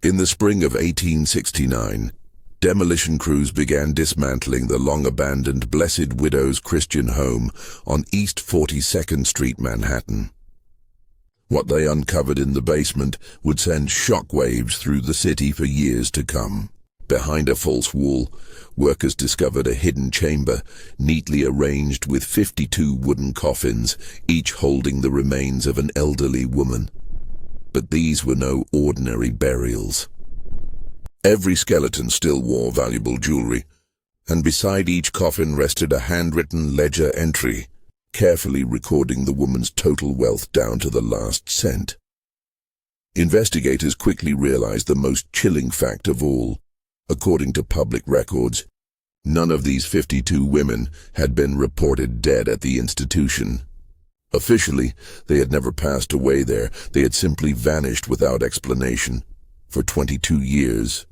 In the spring of 1869, demolition crews began dismantling the long-abandoned Blessed Widow's Christian home on East 42nd Street, Manhattan. What they uncovered in the basement would send shockwaves through the city for years to come. Behind a false wall, workers discovered a hidden chamber, neatly arranged with 52 wooden coffins, each holding the remains of an elderly woman. But these were no ordinary burials. Every skeleton still wore valuable jewelry, and beside each coffin rested a handwritten ledger entry, carefully recording the woman's total wealth down to the last cent. Investigators quickly realized the most chilling fact of all. According to public records, none of these 52 women had been reported dead at the institution. Officially, they had never passed away there. They had simply vanished without explanation. For 22 years,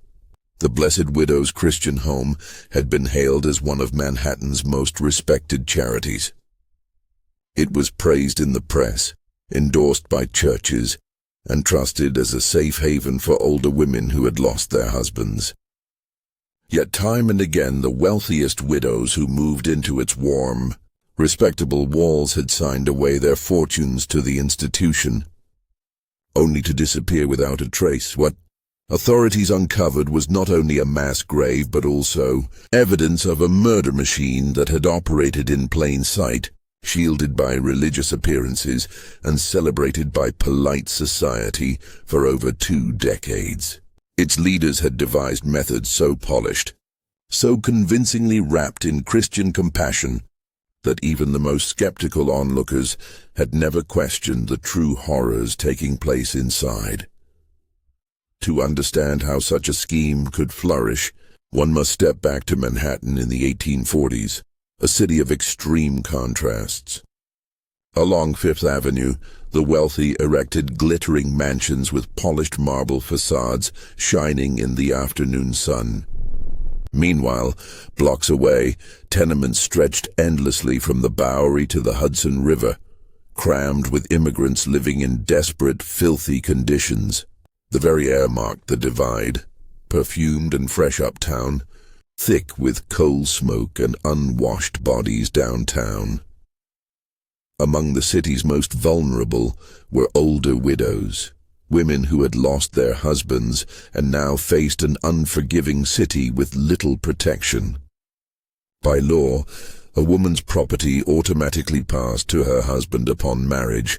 the Blessed Widow's Christian home had been hailed as one of Manhattan's most respected charities. It was praised in the press, endorsed by churches, and trusted as a safe haven for older women who had lost their husbands. Yet time and again the wealthiest widows who moved into its warm, respectable walls had signed away their fortunes to the institution, only to disappear without a trace. What authorities uncovered was not only a mass grave but also evidence of a murder machine that had operated in plain sight, shielded by religious appearances and celebrated by polite society for over 2 decades. Its leaders had devised methods so polished, so convincingly wrapped in Christian compassion, that even the most skeptical onlookers had never questioned the true horrors taking place inside. To understand how such a scheme could flourish, one must step back to Manhattan in the 1840s, a city of extreme contrasts. Along Fifth Avenue, the wealthy erected glittering mansions with polished marble facades shining in the afternoon sun. Meanwhile, blocks away, tenements stretched endlessly from the Bowery to the Hudson River, crammed with immigrants living in desperate, filthy conditions. The very air marked the divide, perfumed and fresh uptown, thick with coal smoke and unwashed bodies downtown. Among the city's most vulnerable were older widows, women who had lost their husbands and now faced an unforgiving city with little protection. By law, a woman's property automatically passed to her husband upon marriage,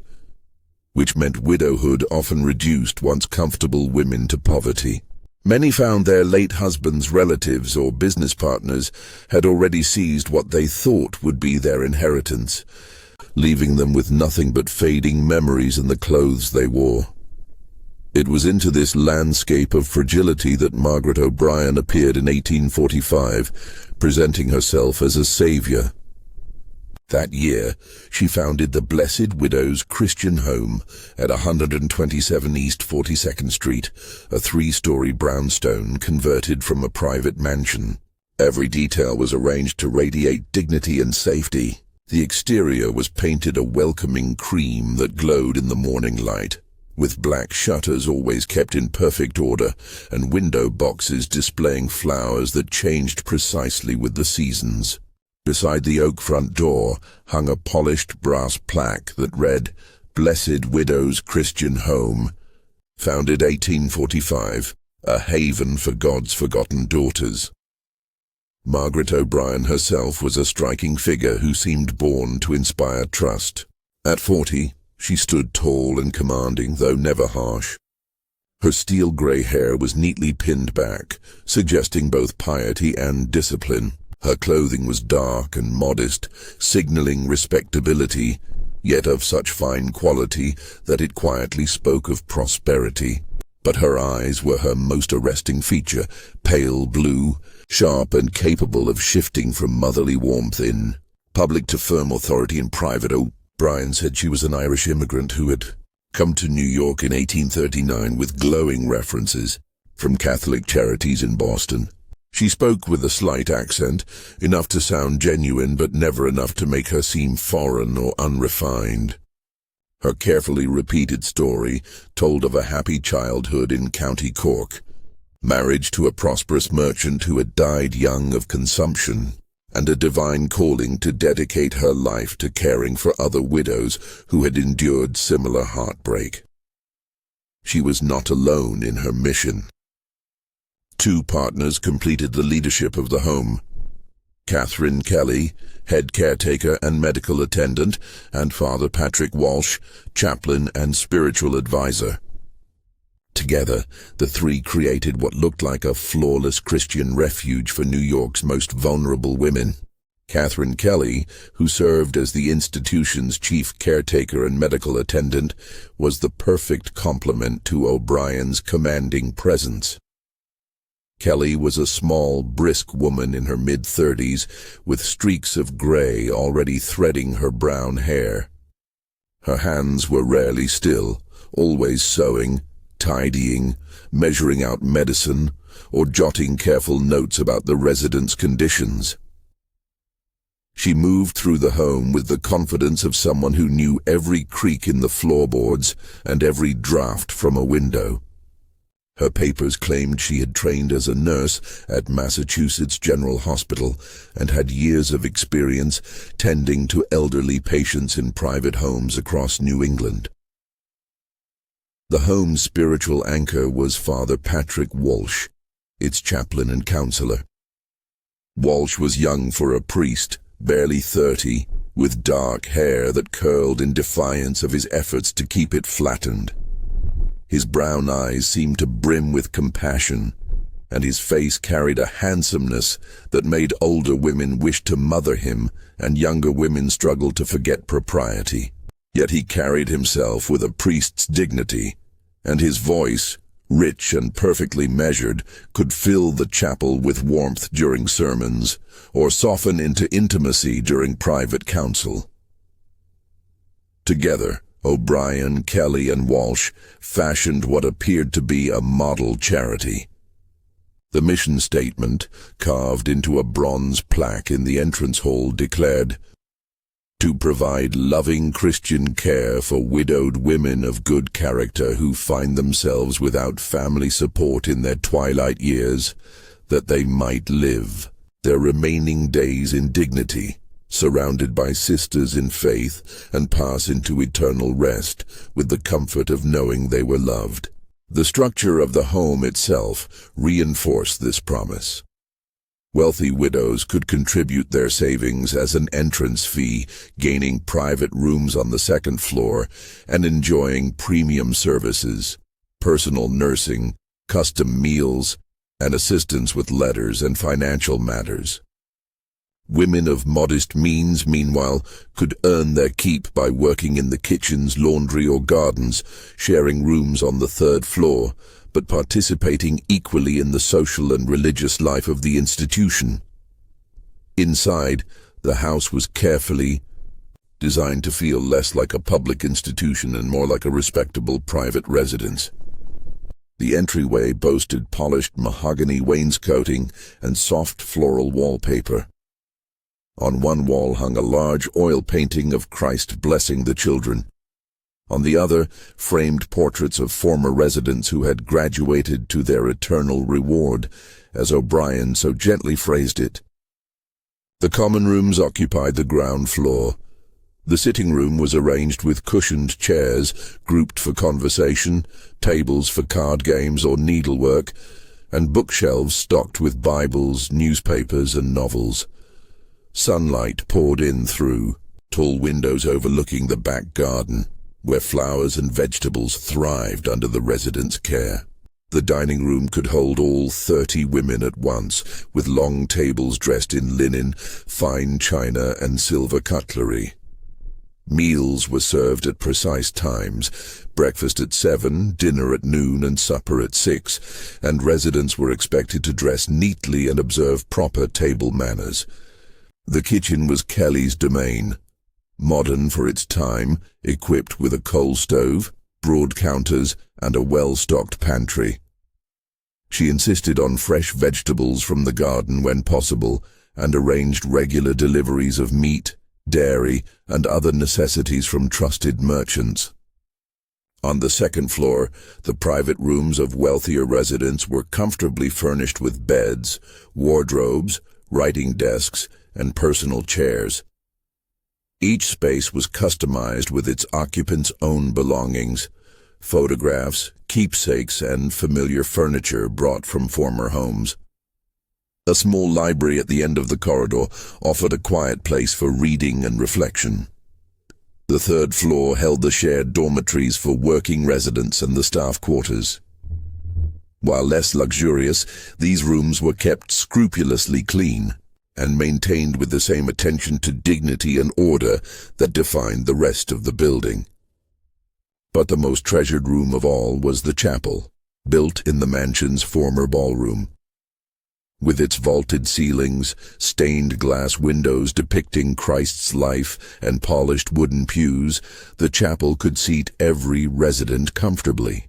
which meant widowhood often reduced once comfortable women to poverty. Many found their late husbands' relatives or business partners had already seized what they thought would be their inheritance, leaving them with nothing but fading memories and the clothes they wore. It was into this landscape of fragility that Margaret O'Brien appeared in 1845, presenting herself as a savior. That year, she founded the Blessed Widow's Christian Home at 127 East 42nd Street, a 3-story brownstone converted from a private mansion. Every detail was arranged to radiate dignity and safety. The exterior was painted a welcoming cream that glowed in the morning light, with black shutters always kept in perfect order and window boxes displaying flowers that changed precisely with the seasons. Beside the oak front door hung a polished brass plaque that read, "Blessed Widow's Christian Home, founded 1845, a haven for God's forgotten daughters." Margaret O'Brien herself was a striking figure who seemed born to inspire trust. At 40, she stood tall and commanding, though never harsh. Her steel-grey hair was neatly pinned back, suggesting both piety and discipline. Her clothing was dark and modest, signaling respectability, yet of such fine quality that it quietly spoke of prosperity. But her eyes were her most arresting feature, pale blue, sharp and capable of shifting from motherly warmth in public to firm authority in private. O'Brien said she was an Irish immigrant who had come to New York in 1839 with glowing references from Catholic charities in Boston. She spoke with a slight accent, enough to sound genuine but never enough to make her seem foreign or unrefined. Her carefully repeated story told of a happy childhood in County Cork, marriage to a prosperous merchant who had died young of consumption, and a divine calling to dedicate her life to caring for other widows who had endured similar heartbreak. She was not alone in her mission. Two partners completed the leadership of the home: Katherine Kelly, head caretaker and medical attendant, and Father Patrick Walsh, chaplain and spiritual advisor. Together, the three created what looked like a flawless Christian refuge for New York's most vulnerable women. Katherine Kelly, who served as the institution's chief caretaker and medical attendant, was the perfect complement to O'Brien's commanding presence. Kelly was a small, brisk woman in her mid-30s, with streaks of gray already threading her brown hair. Her hands were rarely still, always sewing, tidying, measuring out medicine, or jotting careful notes about the residents' conditions. She moved through the home with the confidence of someone who knew every creak in the floorboards and every draft from a window. Her papers claimed she had trained as a nurse at Massachusetts General Hospital and had years of experience tending to elderly patients in private homes across New England. The home's spiritual anchor was Father Patrick Walsh, its chaplain and counselor. Walsh was young for a priest, barely 30, with dark hair that curled in defiance of his efforts to keep it flattened. His brown eyes seemed to brim with compassion, and his face carried a handsomeness that made older women wish to mother him and younger women struggle to forget propriety. Yet he carried himself with a priest's dignity, and his voice, rich and perfectly measured, could fill the chapel with warmth during sermons, or soften into intimacy during private counsel. Together, O'Brien, Kelly, and Walsh fashioned what appeared to be a model charity. The mission statement, carved into a bronze plaque in the entrance hall, declared, "To provide loving Christian care for widowed women of good character who find themselves without family support in their twilight years, that they might live their remaining days in dignity, surrounded by sisters in faith, and pass into eternal rest with the comfort of knowing they were loved." The structure of the home itself reinforced this promise. Wealthy widows could contribute their savings as an entrance fee, gaining private rooms on the second floor and enjoying premium services, personal nursing, custom meals, and assistance with letters and financial matters. Women of modest means, meanwhile, could earn their keep by working in the kitchens, laundry, or gardens, sharing rooms on the third floor, but participating equally in the social and religious life of the institution. Inside, the house was carefully designed to feel less like a public institution and more like a respectable private residence. The entryway boasted polished mahogany wainscoting and soft floral wallpaper. On one wall hung a large oil painting of Christ blessing the children. On the other, framed portraits of former residents who had graduated to their eternal reward, as O'Brien so gently phrased it. The common rooms occupied the ground floor. The sitting room was arranged with cushioned chairs, grouped for conversation, tables for card games or needlework, and bookshelves stocked with Bibles, newspapers, and novels. Sunlight poured in through tall windows overlooking the back garden, where flowers and vegetables thrived under the residents' care. The dining room could hold all 30 women at once, with long tables dressed in linen, fine china, and silver cutlery. Meals were served at precise times, breakfast at 7, dinner at noon, and supper at 6, and residents were expected to dress neatly and observe proper table manners. The kitchen was Kelly's domain, modern for its time, equipped with a coal stove, broad counters, and a well-stocked pantry. She insisted on fresh vegetables from the garden when possible, and arranged regular deliveries of meat, dairy, and other necessities from trusted merchants. On the second floor, the private rooms of wealthier residents were comfortably furnished with beds, wardrobes, writing desks, and personal chairs. Each space was customized with its occupant's own belongings, photographs, keepsakes, and familiar furniture brought from former homes. A small library at the end of the corridor offered a quiet place for reading and reflection. The third floor held the shared dormitories for working residents and the staff quarters. While less luxurious, these rooms were kept scrupulously clean and maintained with the same attention to dignity and order that defined the rest of the building. But the most treasured room of all was the chapel, built in the mansion's former ballroom. With its vaulted ceilings, stained glass windows depicting Christ's life, and polished wooden pews, the chapel could seat every resident comfortably.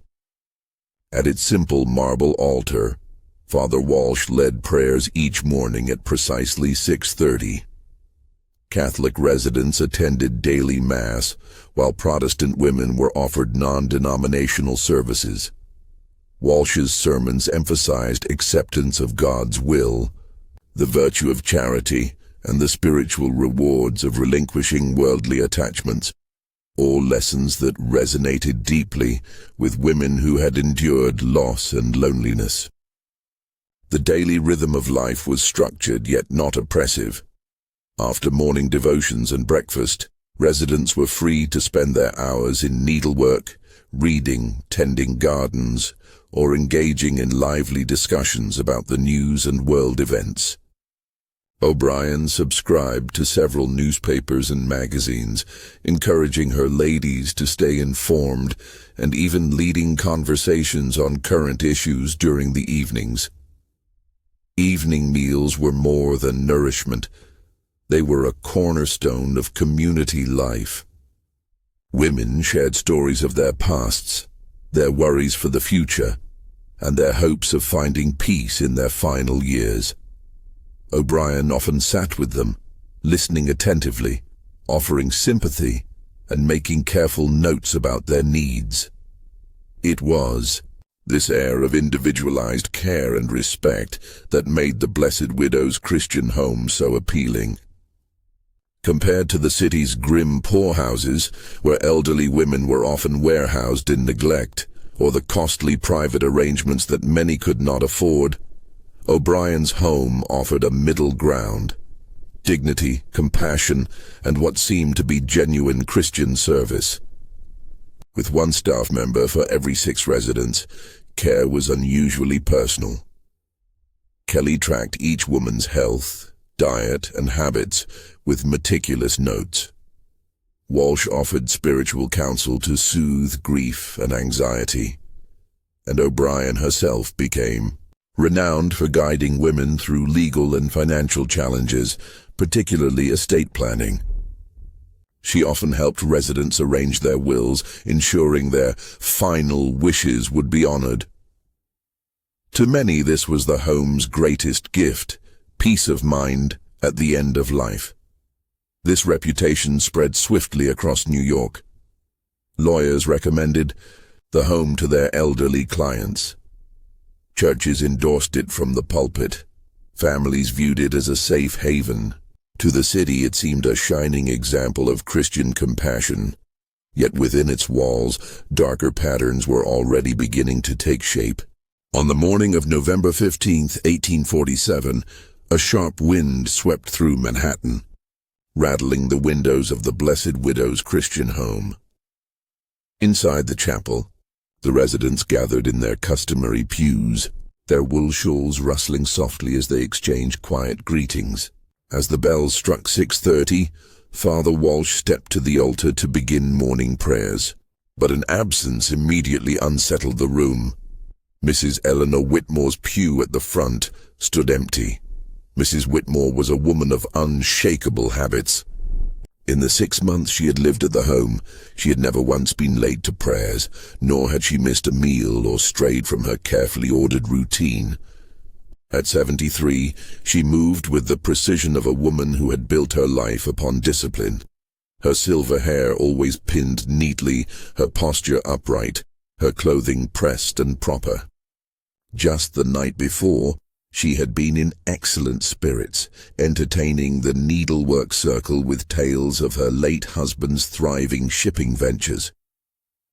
At its simple marble altar, Father Walsh led prayers each morning at precisely 6:30. Catholic residents attended daily Mass, while Protestant women were offered non-denominational services. Walsh's sermons emphasized acceptance of God's will, the virtue of charity, and the spiritual rewards of relinquishing worldly attachments, all lessons that resonated deeply with women who had endured loss and loneliness. The daily rhythm of life was structured yet not oppressive. After morning devotions and breakfast, residents were free to spend their hours in needlework, reading, tending gardens, or engaging in lively discussions about the news and world events. O'Brien subscribed to several newspapers and magazines, encouraging her ladies to stay informed and even leading conversations on current issues during the evenings. Evening meals were more than nourishment. They were a cornerstone of community life. Women shared stories of their pasts, their worries for the future, and their hopes of finding peace in their final years. O'Brien often sat with them, listening attentively, offering sympathy, and making careful notes about their needs. It was this air of individualized care and respect that made the Blessed Widow's Christian home so appealing. Compared to the city's grim poorhouses, where elderly women were often warehoused in neglect, or the costly private arrangements that many could not afford, O'Brien's home offered a middle ground: dignity, compassion, and what seemed to be genuine Christian service. With one staff member for every 6 residents, care was unusually personal. Kelly tracked each woman's health, diet, and habits with meticulous notes. Walsh offered spiritual counsel to soothe grief and anxiety, and O'Brien herself became renowned for guiding women through legal and financial challenges, particularly estate planning. She often helped residents arrange their wills, ensuring their final wishes would be honored. To many, this was the home's greatest gift: peace of mind at the end of life. This reputation spread swiftly across New York. Lawyers recommended the home to their elderly clients. Churches endorsed it from the pulpit. Families viewed it as a safe haven. To the city, it seemed a shining example of Christian compassion. Yet within its walls, darker patterns were already beginning to take shape. On the morning of November 15, 1847, a sharp wind swept through Manhattan, rattling the windows of the Blessed Widow's Christian home. Inside the chapel, the residents gathered in their customary pews, their wool shawls rustling softly as they exchanged quiet greetings. As the bells struck 6:30, Father Walsh stepped to the altar to begin morning prayers. But an absence immediately unsettled the room. Mrs. Eleanor Whitmore's pew at the front stood empty. Mrs. Whitmore was a woman of unshakable habits. In the 6 months she had lived at the home, she had never once been late to prayers, nor had she missed a meal or strayed from her carefully ordered routine. At 73, she moved with the precision of a woman who had built her life upon discipline. her silver hair always pinned neatly, her posture upright, her clothing pressed and proper. Just the night before, she had been in excellent spirits, entertaining the needlework circle with tales of her late husband's thriving shipping ventures.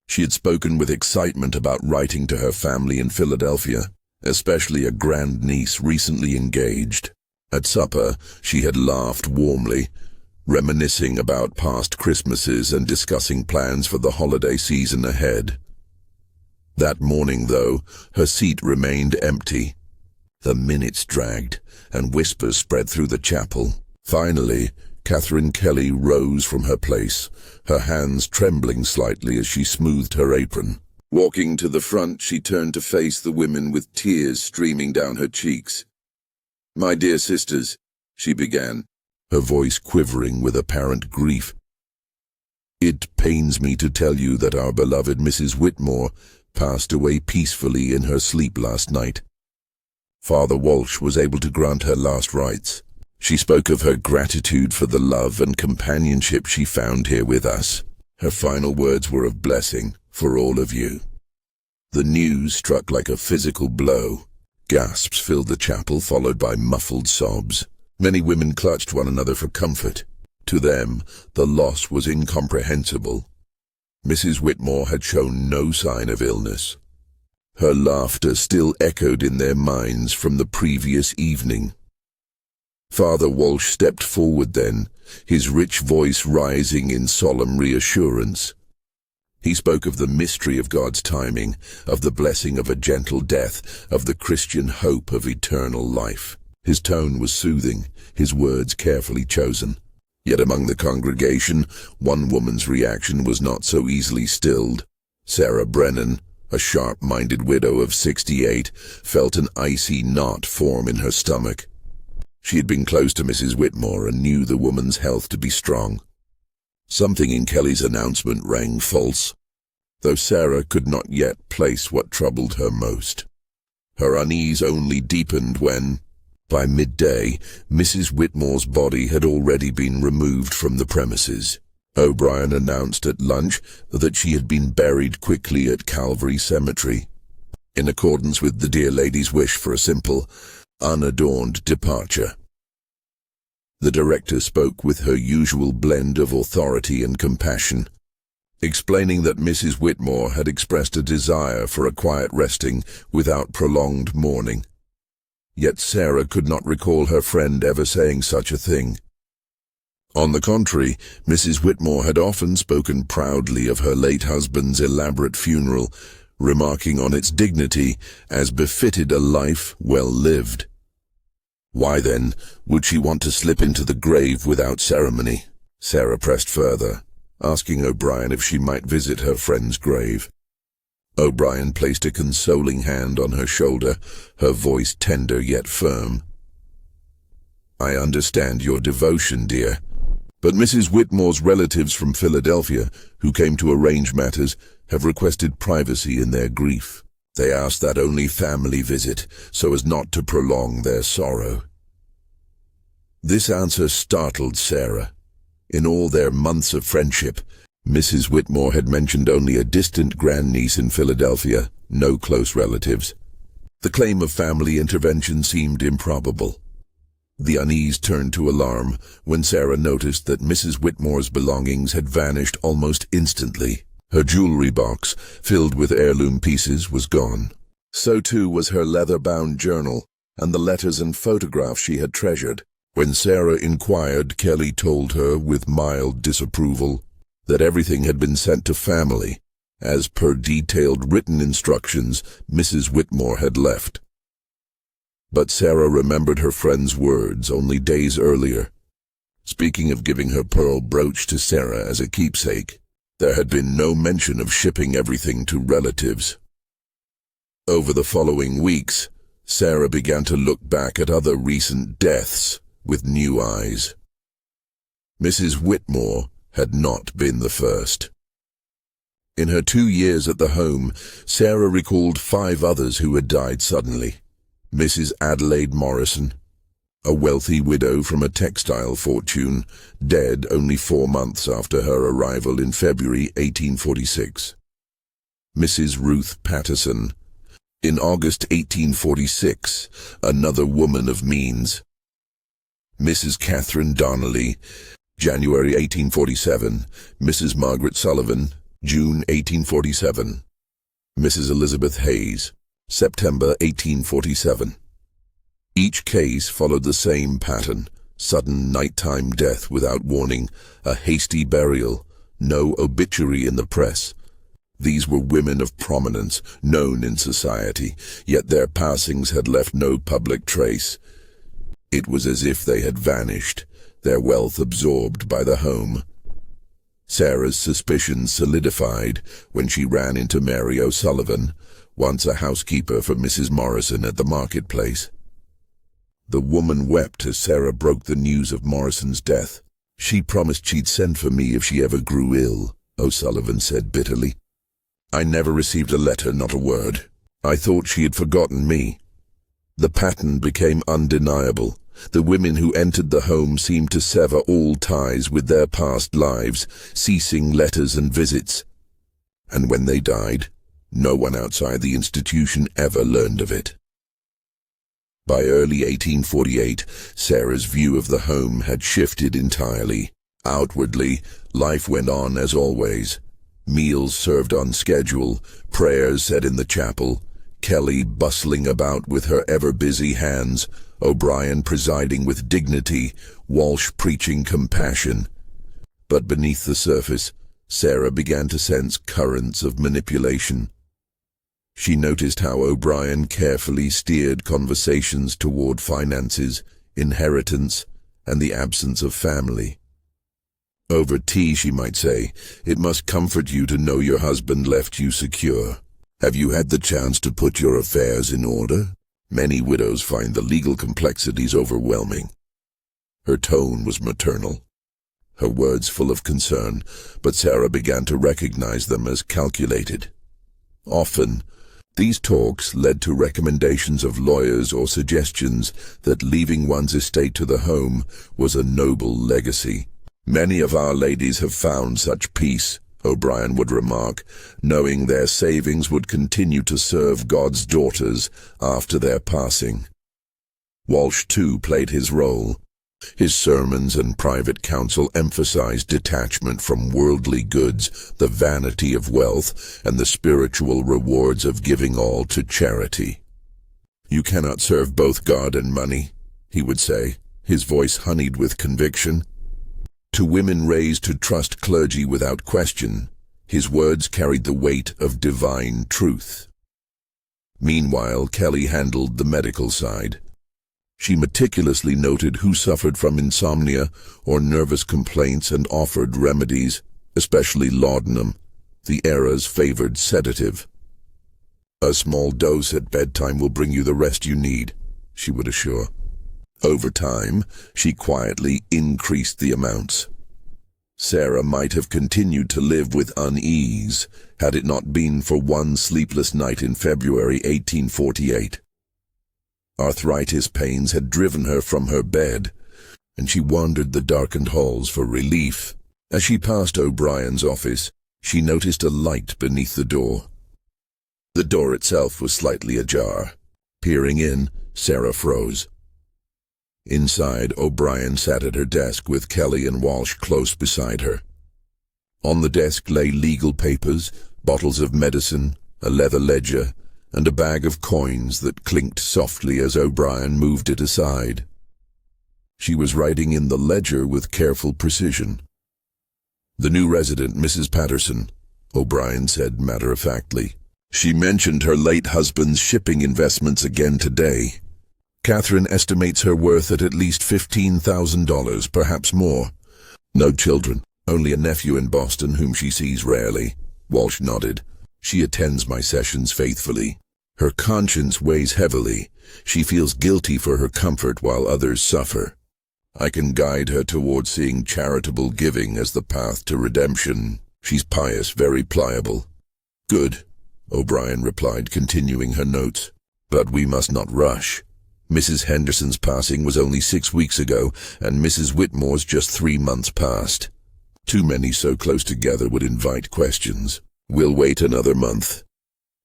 She had spoken with excitement about writing to her family in Philadelphia, especially a grandniece recently engaged. At supper, she had laughed warmly, reminiscing about past Christmases and discussing plans for the holiday season ahead. That morning, though, her seat remained empty. The minutes dragged, and whispers spread through the chapel. Finally, Katherine Kelly rose from her place, her hands trembling slightly as she smoothed her apron. Walking to the front, she turned to face the women with tears streaming down her cheeks. "My dear sisters," she began, her voice quivering with apparent grief. "It pains me to tell you that our beloved Mrs. Whitmore passed away peacefully in her sleep last night. Father Walsh was able to grant her last rites. She spoke of her gratitude for the love and companionship she found here with us. Her final words were of blessing for all of you." The news struck like a physical blow. Gasps filled the chapel, followed by muffled sobs. Many women clutched one another for comfort. To them, the loss was incomprehensible. Mrs. Whitmore had shown no sign of illness. Her laughter still echoed in their minds from the previous evening. Father Walsh stepped forward then, his rich voice rising in solemn reassurance. He spoke of the mystery of God's timing, of the blessing of a gentle death, of the Christian hope of eternal life. His tone was soothing, his words carefully chosen. Yet among the congregation, one woman's reaction was not so easily stilled. Sarah Brennan, a sharp-minded widow of 68, felt an icy knot form in her stomach. She had been close to Mrs. Whitmore and knew the woman's health to be strong. Something in Kelly's announcement rang false, though Sarah could not yet place what troubled her most. Her unease only deepened when, by midday, Mrs. Whitmore's body had already been removed from the premises. O'Brien announced at lunch that she had been buried quickly at Calvary Cemetery, in accordance with the dear lady's wish for a simple, unadorned departure. The director spoke with her usual blend of authority and compassion, explaining that Mrs. Whitmore had expressed a desire for a quiet resting without prolonged mourning. Yet Sarah could not recall her friend ever saying such a thing. On the contrary, Mrs. Whitmore had often spoken proudly of her late husband's elaborate funeral, remarking on its dignity as befitted a life well lived. Why then would she want to slip into the grave without ceremony? Sarah pressed further, asking O'Brien if she might visit her friend's grave. O'Brien placed a consoling hand on her shoulder, her voice tender yet firm. "I understand your devotion, dear, but Mrs. Whitmore's relatives from Philadelphia, who came to arrange matters, have requested privacy in their grief. They ask that only family visit, so as not to prolong their sorrow." This answer startled Sarah. In all their months of friendship, Mrs. Whitmore had mentioned only a distant grandniece in Philadelphia, no close relatives. The claim of family intervention seemed improbable. The unease turned to alarm when Sarah noticed that Mrs. Whitmore's belongings had vanished almost instantly. Her jewelry box, filled with heirloom pieces, was gone. So too was her leather-bound journal and the letters and photographs she had treasured. When Sarah inquired, Kelly told her with mild disapproval that everything had been sent to family, as per detailed written instructions Mrs. Whitmore had left. But Sarah remembered her friend's words only days earlier. Speaking of giving her pearl brooch to Sarah as a keepsake, there had been no mention of shipping everything to relatives. Over the following weeks, Sarah began to look back at other recent deaths with new eyes. Mrs. Whitmore had not been the first. In her 2 years at the home, Sarah recalled 5 others who had died suddenly. Mrs. Adelaide Morrison, a wealthy widow from a textile fortune, dead only 4 months after her arrival in February 1846. Mrs. Ruth Patterson. In August 1846, another woman of means. Mrs. Catherine Donnelly. January 1847. Mrs. Margaret Sullivan. June 1847. Mrs. Elizabeth Hayes. September 1847. Each case followed the same pattern: sudden nighttime death without warning, a hasty burial, no obituary in the press. These were women of prominence, known in society, yet their passings had left no public trace. It was as if they had vanished, their wealth absorbed by the home. Sarah's suspicions solidified when she ran into Mary O'Sullivan, once a housekeeper for Mrs. Morrison at the marketplace. The woman wept as Sarah broke the news of Morrison's death. "She promised she'd send for me if she ever grew ill," O'Sullivan said bitterly. "I never received a letter, not a word. I thought she had forgotten me." The pattern became undeniable. The women who entered the home seemed to sever all ties with their past lives, ceasing letters and visits. And when they died, no one outside the institution ever learned of it. By early 1848, Sarah's view of the home had shifted entirely. Outwardly, life went on as always. Meals served on schedule, prayers said in the chapel, Kelly bustling about with her ever-busy hands, O'Brien presiding with dignity, Walsh preaching compassion. But beneath the surface, Sarah began to sense currents of manipulation. She noticed how O'Brien carefully steered conversations toward finances, inheritance, and the absence of family. Over tea, she might say, "It must comfort you to know your husband left you secure. Have you had the chance to put your affairs in order?" Many widows find the legal complexities overwhelming. Her tone was maternal, her words full of concern, but Sarah began to recognize them as calculated. Often, these talks led to recommendations of lawyers or suggestions that leaving one's estate to the home was a noble legacy. "Many of our ladies have found such peace," O'Brien would remark, knowing their savings would continue to serve God's daughters after their passing. Walsh, too, played his role. His sermons and private counsel emphasized detachment from worldly goods, the vanity of wealth, and the spiritual rewards of giving all to charity. "You cannot serve both God and money," he would say, his voice honeyed with conviction. To women raised to trust clergy without question, his words carried the weight of divine truth. Meanwhile, Kelly handled the medical side. She meticulously noted who suffered from insomnia or nervous complaints and offered remedies, especially laudanum, the era's favored sedative. "A small dose at bedtime will bring you the rest you need," she would assure. Over time, she quietly increased the amounts. Sarah might have continued to live with unease had it not been for one sleepless night in February 1848. Arthritis pains had driven her from her bed, and she wandered the darkened halls for relief. As she passed O'Brien's office, she noticed a light beneath the door. The door itself was slightly ajar. Peering in, Sarah froze. Inside, O'Brien sat at her desk with Kelly and Walsh close beside her. On the desk lay legal papers, bottles of medicine, a leather ledger, and a bag of coins that clinked softly as O'Brien moved it aside. She was writing in the ledger with careful precision. "The new resident, Mrs. Patterson," O'Brien said matter-of-factly. "She mentioned her late husband's shipping investments again today. Katherine estimates her worth at least $15,000, perhaps more. No children, only a nephew in Boston whom she sees rarely." Walsh nodded. "She attends my sessions faithfully. Her conscience weighs heavily. She feels guilty for her comfort while others suffer. I can guide her toward seeing charitable giving as the path to redemption. She's pious, very pliable." "Good," O'Brien replied, continuing her notes. "But we must not rush. Mrs. Henderson's passing was only 6 weeks ago, and Mrs. Whitmore's just 3 months past. Too many so close together would invite questions. We'll wait another month.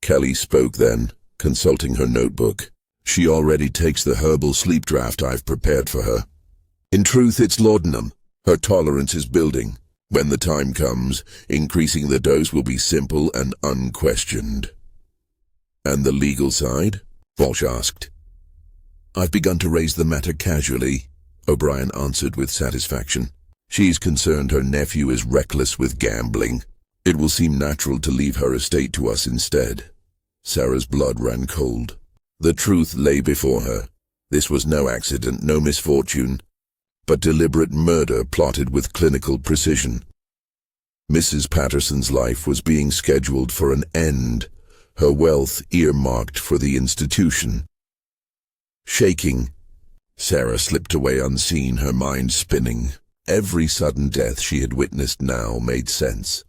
Kelly spoke then, consulting her notebook. She already takes the herbal sleep draft I've prepared for her. In truth, it's laudanum. Her tolerance is building. When the time comes, increasing the dose will be simple and unquestioned. And the legal side? Walsh asked. I've begun to raise the matter casually, O'Brien answered with satisfaction. She's concerned her nephew is reckless with gambling. It will seem natural to leave her estate to us instead. Sarah's blood ran cold. The truth lay before her. This was no accident, no misfortune, but deliberate murder plotted with clinical precision. Mrs. Patterson's life was being scheduled for an end, her wealth earmarked for the institution. Shaking, Sarah slipped away unseen, her mind spinning. Every sudden death she had witnessed now made sense.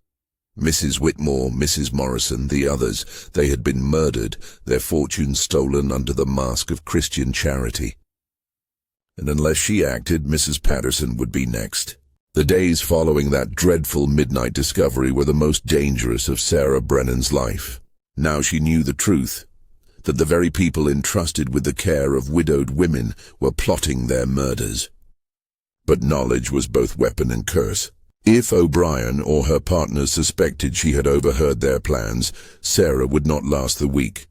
Mrs. Whitmore, Mrs. Morrison, the others, they had been murdered, their fortunes stolen under the mask of Christian charity. And unless she acted, Mrs. Patterson would be next. The days following that dreadful midnight discovery were the most dangerous of Sarah Brennan's life. Now she knew the truth, that the very people entrusted with the care of widowed women were plotting their murders. But knowledge was both weapon and curse. If O'Brien or her partners suspected she had overheard their plans, Sarah would not last the week.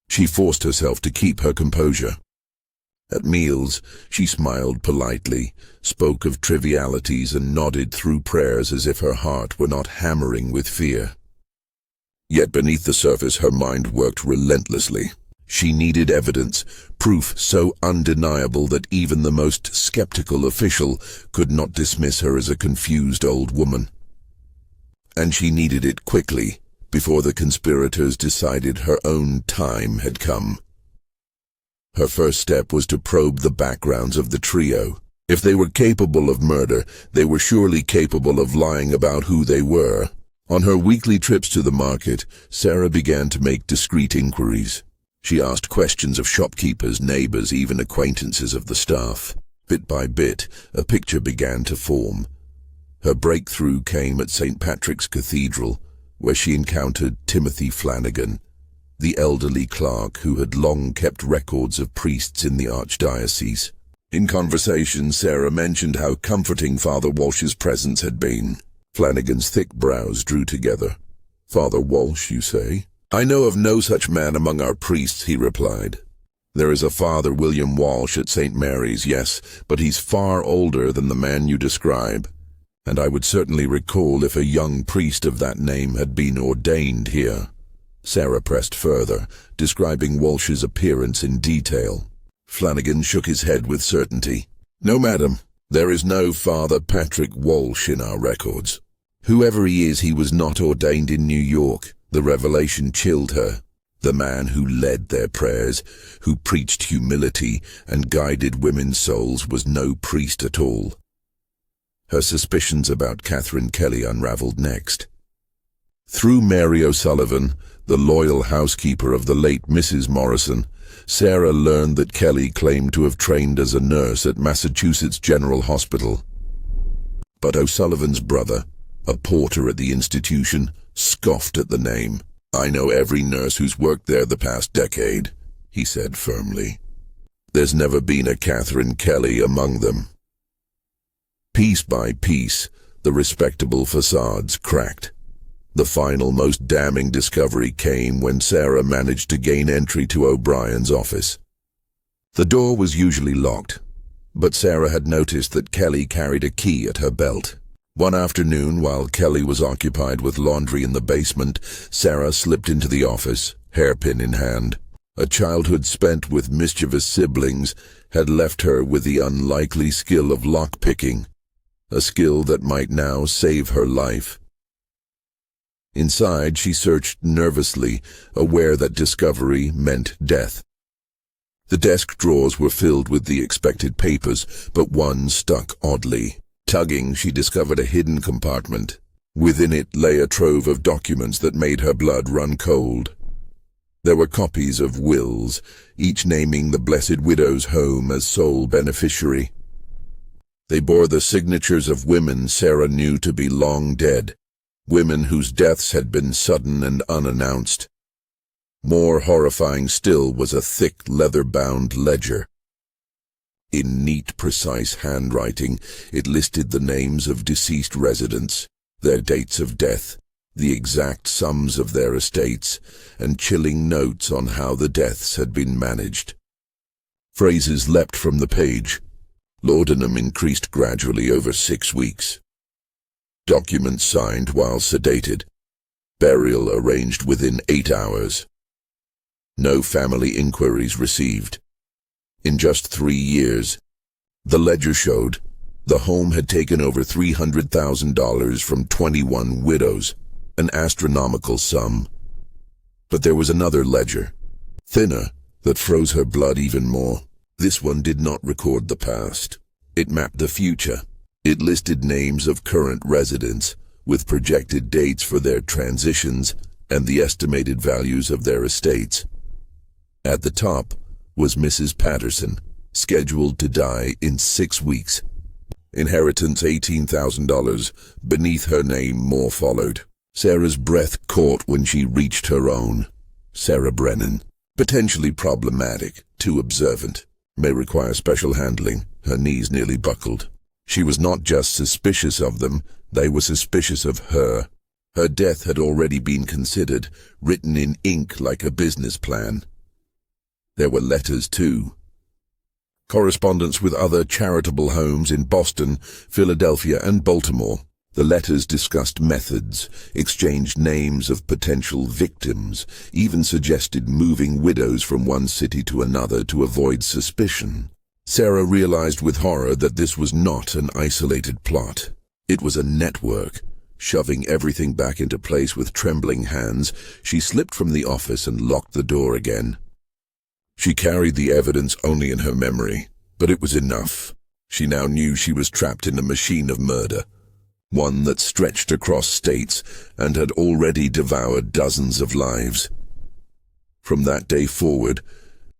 She forced herself to keep her composure. At meals, she smiled politely, spoke of trivialities and nodded through prayers as if her heart were not hammering with fear. Yet beneath the surface her mind worked relentlessly. She needed evidence, proof so undeniable that even the most skeptical official could not dismiss her as a confused old woman. And she needed it quickly, before the conspirators decided her own time had come. Her first step was to probe the backgrounds of the trio. If they were capable of murder, they were surely capable of lying about who they were. On her weekly trips to the market, Sarah began to make discreet inquiries. She asked questions of shopkeepers, neighbors, even acquaintances of the staff. Bit by bit, a picture began to form. Her breakthrough came at St. Patrick's Cathedral, where she encountered Timothy Flanagan, the elderly clerk who had long kept records of priests in the archdiocese. In conversation, Sarah mentioned how comforting Father Walsh's presence had been. Flanagan's thick brows drew together. Father Walsh, you say? I know of no such man among our priests, he replied. There is a Father William Walsh at St. Mary's, yes, but he's far older than the man you describe, and I would certainly recall if a young priest of that name had been ordained here. Sarah pressed further, describing Walsh's appearance in detail. Flanagan shook his head with certainty. No, madam, there is no Father Patrick Walsh in our records. Whoever he is, he was not ordained in New York. The revelation chilled her. The man who led their prayers, who preached humility and guided women's souls, was no priest at all. Her suspicions about Katherine Kelly unraveled next. Through Mary O'Sullivan, the loyal housekeeper of the late Mrs. Morrison, Sarah learned that Kelly claimed to have trained as a nurse at Massachusetts General Hospital. But O'Sullivan's brother, a porter at the institution, scoffed at the name. I know every nurse who's worked there the past decade, he said firmly. There's never been a Katherine Kelly among them. Piece by piece, the respectable facades cracked. The final, most damning discovery came when Sarah managed to gain entry to O'Brien's office. The door was usually locked, but Sarah had noticed that Kelly carried a key at her belt. One afternoon, while Kelly was occupied with laundry in the basement, Sarah slipped into the office, hairpin in hand. A childhood spent with mischievous siblings had left her with the unlikely skill of lockpicking, a skill that might now save her life. Inside, she searched nervously, aware that discovery meant death. The desk drawers were filled with the expected papers, but one stuck oddly. Tugging, she discovered a hidden compartment. Within it lay a trove of documents that made her blood run cold. There were copies of wills, each naming the Blessed Widow's home as sole beneficiary. They bore the signatures of women Sarah knew to be long dead, women whose deaths had been sudden and unannounced. More horrifying still was a thick, leather-bound ledger. In neat, precise handwriting, it listed the names of deceased residents, their dates of death, the exact sums of their estates, and chilling notes on how the deaths had been managed. Phrases leapt from the page. Laudanum increased gradually over 6 weeks. Documents signed while sedated. Burial arranged within 8 hours. No family inquiries received. In just 3 years, the ledger showed, the home had taken over $300,000 from 21 widows, an astronomical sum. But there was another ledger, thinner, that froze her blood even more. This one did not record the past. It mapped the future. It listed names of current residents, with projected dates for their transitions and the estimated values of their estates. At the top was Mrs. Patterson, scheduled to die in 6 weeks. Inheritance $18,000. Beneath her name, more followed. Sarah's breath caught when she reached her own. Sarah Brennan. Potentially problematic, too observant. May require special handling. Her knees nearly buckled. She was not just suspicious of them, they were suspicious of her. Her death had already been considered, written in ink like a business plan. There were letters, too. Correspondence with other charitable homes in Boston, Philadelphia, and Baltimore. The letters discussed methods, exchanged names of potential victims, even suggested moving widows from one city to another to avoid suspicion. Sarah realized with horror that this was not an isolated plot. It was a network. Shoving everything back into place with trembling hands, she slipped from the office and locked the door again. She carried the evidence only in her memory, but it was enough. She now knew she was trapped in a machine of murder, one that stretched across states and had already devoured dozens of lives. From that day forward,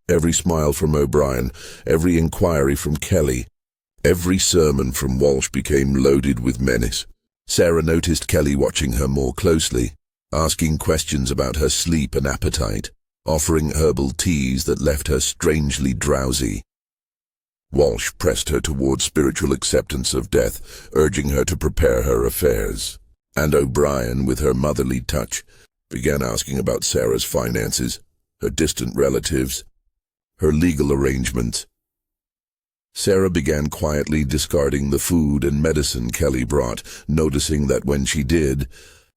every smile from O'Brien, every inquiry from Kelly, every sermon from Walsh became loaded with menace. Sarah noticed Kelly watching her more closely, asking questions about her sleep and appetite, offering herbal teas that left her strangely drowsy. Walsh pressed her toward spiritual acceptance of death, urging her to prepare her affairs. And O'Brien, with her motherly touch, began asking about Sarah's finances, her distant relatives, her legal arrangements. Sarah began quietly discarding the food and medicine Kelly brought, noticing that when she did,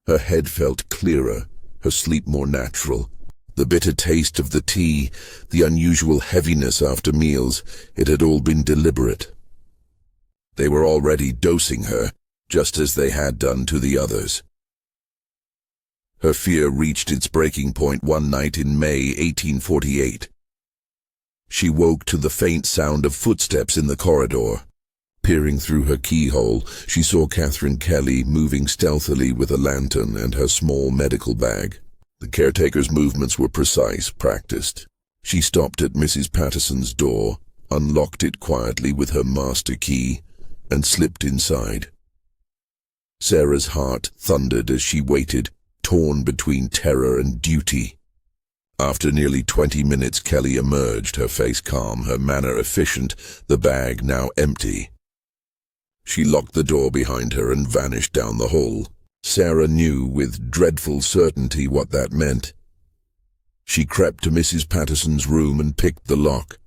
her head felt clearer, her sleep more natural. The bitter taste of the tea, the unusual heaviness after meals, it had all been deliberate. They were already dosing her, just as they had done to the others. Her fear reached its breaking point one night in May 1848. She woke to the faint sound of footsteps in the corridor. Peering through her keyhole, she saw Katherine Kelly moving stealthily with a lantern and her small medical bag. The caretaker's movements were precise, practiced. She stopped at Mrs. Patterson's door, unlocked it quietly with her master key, and slipped inside. Sarah's heart thundered as she waited, torn between terror and duty. After nearly 20 minutes, Kelly emerged, her face calm, her manner efficient, the bag now empty. She locked the door behind her and vanished down the hall. Sarah knew with dreadful certainty what that meant. She crept to Mrs. Patterson's room and picked the lock.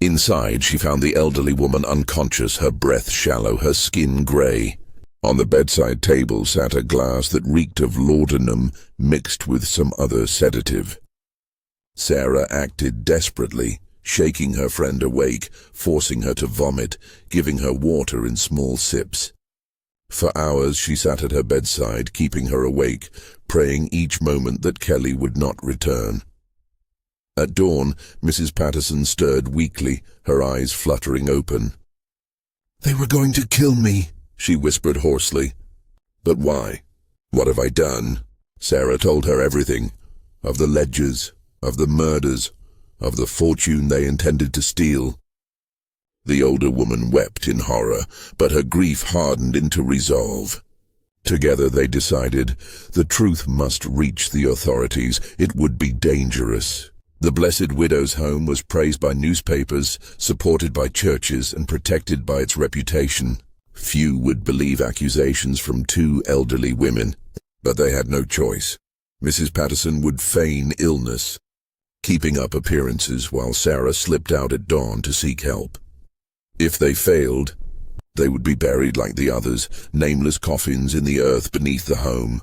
Inside, she found the elderly woman unconscious, her breath shallow, her skin gray. On the bedside table sat a glass that reeked of laudanum mixed with some other sedative. Sarah acted desperately, shaking her friend awake, forcing her to vomit, giving her water in small sips. For hours she sat at her bedside, keeping her awake, praying each moment that Kelly would not return. At dawn, Mrs. Patterson stirred weakly, her eyes fluttering open. "They were going to kill me," she whispered hoarsely. "But why? What have I done?" Sarah told her everything. of the ledgers, of the murders, of the fortune they intended to steal. The older woman wept in horror, but her grief hardened into resolve. Together they decided the truth must reach the authorities. It would be dangerous. The Blessed Widow's home was praised by newspapers, supported by churches, and protected by its reputation. Few would believe accusations from two elderly women, but they had no choice. Mrs. Patterson would feign illness, keeping up appearances while Sarah slipped out at dawn to seek help. If they failed, they would be buried like the others, nameless coffins in the earth beneath the home.